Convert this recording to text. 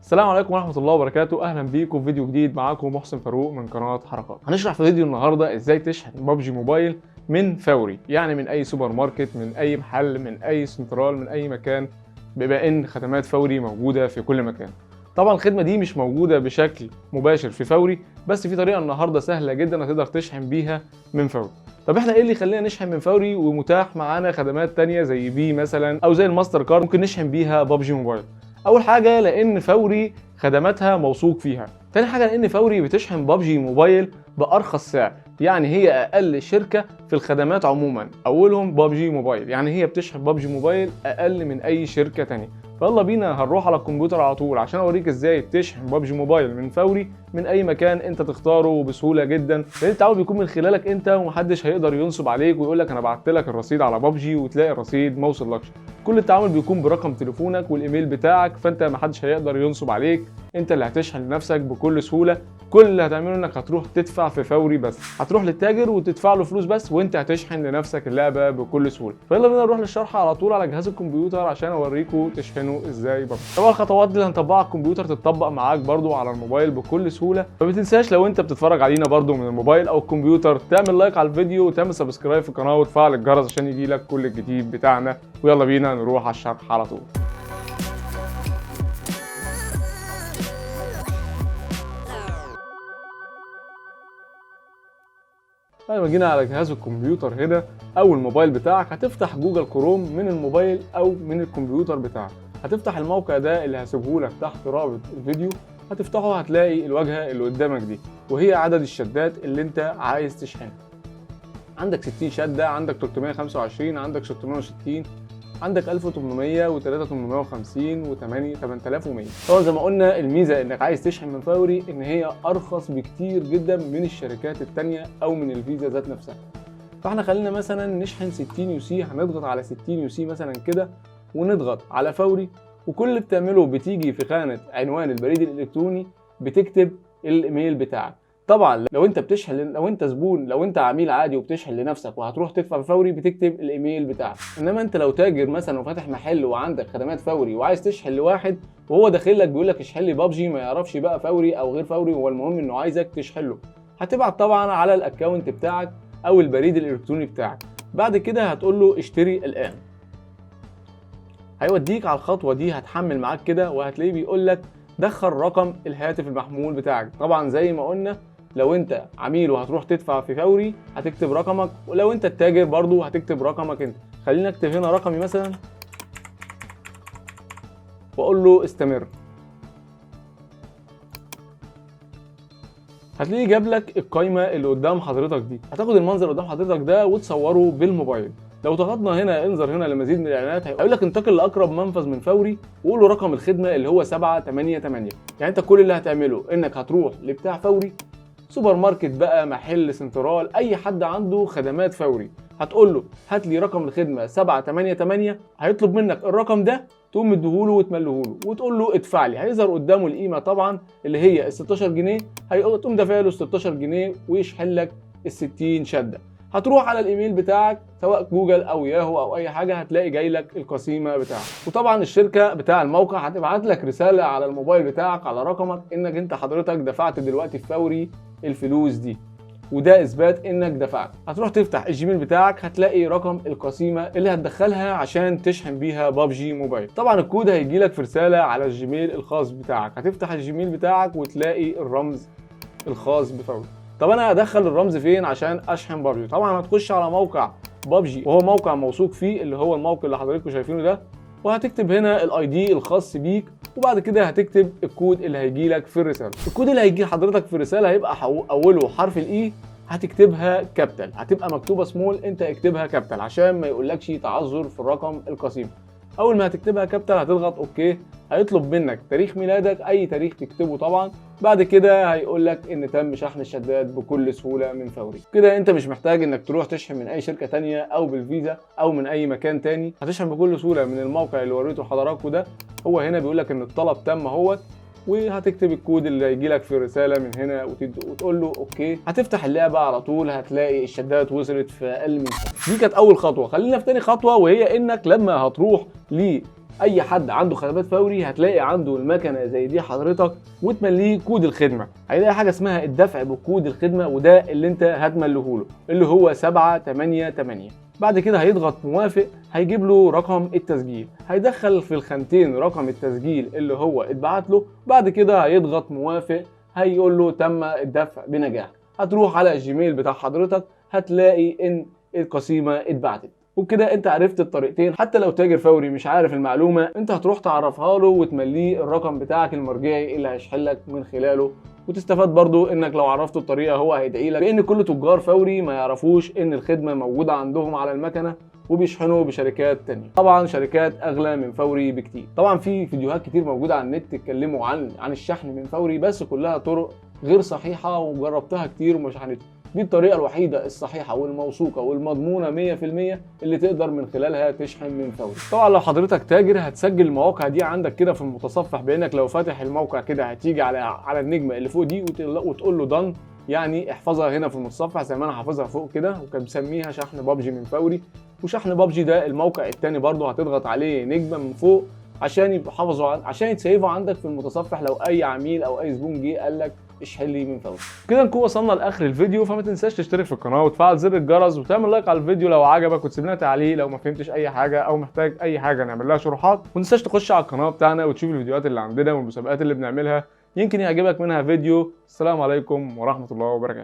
السلام عليكم ورحمة الله وبركاته. أهلا بيكم في فيديو جديد. معاكم محسن فاروق من قناة حركات. هنشرح في فيديو النهاردة إزاي تشحن ببجي موبايل من فوري، يعني من أي سوبر ماركت، من أي محل، من أي سنترال، من أي مكان، بما إن خدمات فوري موجودة في كل مكان. طبعا الخدمة دي مش موجودة بشكل مباشر في فوري، بس في طريقة النهاردة سهلة جدا هتقدر تشحن بيها من فوري. طب احنا ايه اللي يخلينا نشحن من فوري ومتاح معانا خدمات تانية زي بي مثلا او زي الماستر كارد ممكن نشحن بيها ببجي موبايل؟ اول حاجه لان فوري خدماتها موثوق فيها. تاني حاجه لان فوري بتشحن ببجي موبايل بارخص سعر، يعني هي اقل شركه في الخدمات عموما، اولهم ببجي موبايل، يعني هي بتشحن ببجي موبايل اقل من اي شركه تانية. فيلا بينا هنروح على الكمبيوتر على طول عشان اوريك ازاي تشحن ببجي موبايل من فوري من اي مكان انت تختاره بسهوله جدا، لان التعامل بيكون من خلالك انت ومحدش هيقدر ينصب عليك ويقول لك انا بعت لك الرصيد على ببجي وتلاقي الرصيد ما وصلكش. كل التعامل بيكون برقم تليفونك والايميل بتاعك، فانت محدش هيقدر ينصب عليك، انت اللي هتشحن لنفسك بكل سهوله. كل اللي هتعمله انك هتروح تدفع في فوري بس، هتروح للتاجر وتدفع له فلوس بس، وانت هتشحن لنفسك اللعبه بكل سهوله. فيلا بينا نروح للشرح على طول على جهاز الكمبيوتر عشان اوريكم تشحنوا ازاي ببجي. طبعا الخطوات اللي هنطبقها على الكمبيوتر تتطبق معاك برضو على الموبايل بكل سهوله. فما تنساش لو انت بتتفرج علينا برضو من الموبايل او الكمبيوتر تعمل لايك على الفيديو وتعمل سبسكرايب في القناه وتفعل الجرس عشان يجيلك كل الجديد بتاعنا. ويلا بينا نروح على الشرح على طول. لما جينا على جهاز الكمبيوتر هنا او الموبايل بتاعك، هتفتح جوجل كروم من الموبايل او من الكمبيوتر بتاعك. هتفتح الموقع ده اللي هسيبهولك تحت رابط الفيديو، هتفتحه هتلاقي الواجهه اللي قدامك دي وهي عدد الشدات اللي انت عايز تشحنها. عندك 60 شده، عندك 325، عندك 660، عندك 1800 و3850 و8100. طبعا زي ما قلنا الميزه انك عايز تشحن من فوري ان هي ارخص بكتير جدا من الشركات التانية او من الفيزا ذات نفسها. فاحنا خلينا مثلا نشحن 60 يو سي، هنضغط على 60 يو سي مثلا كده ونضغط على فوري، وكل اللي بتعمله بتيجي في خانه عنوان البريد الالكتروني بتكتب الايميل بتاعك. طبعا لو انت بتشحن، لو انت زبون، لو انت عميل عادي وبتشحن لنفسك وهتروح تدفع فوري بتكتب الايميل بتاعك. انما انت لو تاجر مثلا وفاتح محل وعندك خدمات فوري وعايز تشحن لواحد وهو داخل لك بيقول لك اشحن لي ببجي، ما يعرفش بقى فوري او غير فوري، هو المهم انه عايزك تشحن له، هتبعت طبعا على الاكونت بتاعك او البريد الالكتروني بتاعك. بعد كده هتقول له اشتري الان، هيوديك على الخطوه دي، هتحمل معاك كده وهتلاقيه بيقول لك دخل رقم الهاتف المحمول بتاعك. طبعا زي ما قلنا لو انت عميل وهتروح تدفع في فوري هتكتب رقمك، ولو انت التاجر برضو هتكتب رقمك انت. خلينا اكتب هنا رقمي مثلا واقول له استمر. هتلاقيه جاب لك القايمه اللي قدام حضرتك دي، هتاخد المنظر قدام حضرتك ده وتصوره بالموبايل. لو ضغطنا هنا انظر هنا لمزيد من الاعلانات هيقول لك انتقل لاقرب منفذ من فوري وقول له رقم الخدمه اللي هو 788. يعني انت كل اللي هتعمله انك هتروح لبتاع فوري، سوبر ماركت بقى، محل، سنترال، اي حد عنده خدمات فوري، هتقول له هات لي رقم الخدمه 788، هيطلب منك الرقم ده تقوم مديهوله وتملهوله وتقول له ادفع لي. هيظهر قدامه القيمه طبعا اللي هي ال 16 جنيه، هتقوم دافع له 16 جنيه ويشحن لك ال 60 شده. هتروح على الايميل بتاعك سواء جوجل او ياهو او اي حاجه، هتلاقي جاي لك القسيمه بتاعك. وطبعا الشركه بتاع الموقع هتبعت لك رساله على الموبايل بتاعك على رقمك انك انت حضرتك دفعت دلوقتي في فوري الفلوس دي، وده اثبات انك دفعت. هتروح تفتح الجيميل بتاعك هتلاقي رقم القسيمه اللي هتدخلها عشان تشحن بيها ببجي موبايل. طبعا الكود هيجي لك في رساله على الجيميل الخاص بتاعك، هتفتح الجيميل بتاعك وتلاقي الرمز الخاص بفوري. طب انا هدخل الرمز فين عشان اشحن ببجي؟ طبعا هتخش على موقع ببجي وهو موقع موثوق فيه اللي هو الموقع اللي حضراتكم شايفينه ده، وهتكتب هنا الاي دي الخاص بيك، وبعد كده هتكتب الكود اللي هيجي لك في الرساله. الكود اللي هيجي حضرتك في الرساله هيبقى اوله حرف الاي، هتكتبها كابيتال، هتبقى مكتوبه سمول، انت اكتبها كابيتال عشان ما يقولكش تعذر في الرقم القسيم. اول ما هتكتبها كابيتال هتضغط اوكي، هيطلب منك تاريخ ميلادك، اي تاريخ تكتبه طبعا. بعد كده هيقول لك ان تم شحن الشدات بكل سهوله من فوري. كده انت مش محتاج انك تروح تشحن من اي شركه تانية او بالفيزا او من اي مكان تاني، هتشحن بكل سهوله من الموقع اللي وريته لحضراتكم ده. هو هنا بيقول لك ان الطلب تم اهوت، وهتكتب الكود اللي هيجي لك في الرساله من هنا وتقول له اوكي. هتفتح اللعبه على طول هتلاقي الشدات وصلت في اقل من ساعه. دي كانت اول خطوه. خلينا في تاني خطوه، وهي انك لما هتروح اي حد عنده خدمات فوري هتلاقي عنده المكنه زي دي حضرتك، وتمليه كود الخدمه. هيلاقي حاجه اسمها الدفع بكود الخدمه، وده اللي انت هتمليه له اللي هو 788. بعد كده هيضغط موافق، هيجيب له رقم التسجيل، هيدخل في الخانتين رقم التسجيل اللي هو اتبعت له. بعد كده هيضغط موافق، هيقول له تم الدفع بنجاح. هتروح على الجيميل بتاع حضرتك هتلاقي ان القسيمه اتبعتت. وبكده انت عرفت الطريقتين. حتى لو تاجر فوري مش عارف المعلومه، انت هتروح تعرفها له وتمليه الرقم بتاعك المرجعي اللي هيشحن لك من خلاله. وتستفاد برضو انك لو عرفت الطريقه هو هيدعي لك، لان كل تجار فوري ما يعرفوش ان الخدمه موجوده عندهم على المكنه وبيشحنوا بشركات تانية، طبعا شركات اغلى من فوري بكتير. طبعا في فيديوهات كتير موجوده على النت اتكلموا عن الشحن من فوري، بس كلها طرق غير صحيحه وجربتها كتير وما شحنتش. دي الطريقه الوحيده الصحيحه والموثوقه والمضمونه 100% اللي تقدر من خلالها تشحن من فوري. طبعا لو حضرتك تاجر هتسجل المواقع دي عندك كده في المتصفح، بانك لو فاتح الموقع كده هتيجي على النجمه اللي فوق دي وتقول له دان، يعني احفظها هنا في المتصفح زي ما انا حافظها فوق كده. وكان مسميها شحن بابجي من فوري. وشحن بابجي ده الموقع الثاني برضه هتضغط عليه نجمه من فوق عشان يبقى حافظه عشان يتسيفوا عندك في المتصفح لو اي عميل او اي زبون جه قال لك اشحن لي من فوري. كده نكون وصلنا لاخر الفيديو، فما تنساش تشترك في القناه وتفعل زر الجرس وتعمل لايك على الفيديو لو عجبك، وتسيب لنا تعليق لو ما فهمتش اي حاجه او محتاج اي حاجه نعمل لها شروحات. وما تنساش تخش على القناه بتاعنا وتشوف الفيديوهات اللي عندنا والمسابقات اللي بنعملها، يمكن يعجبك منها فيديو. السلام عليكم ورحمه الله وبركاته.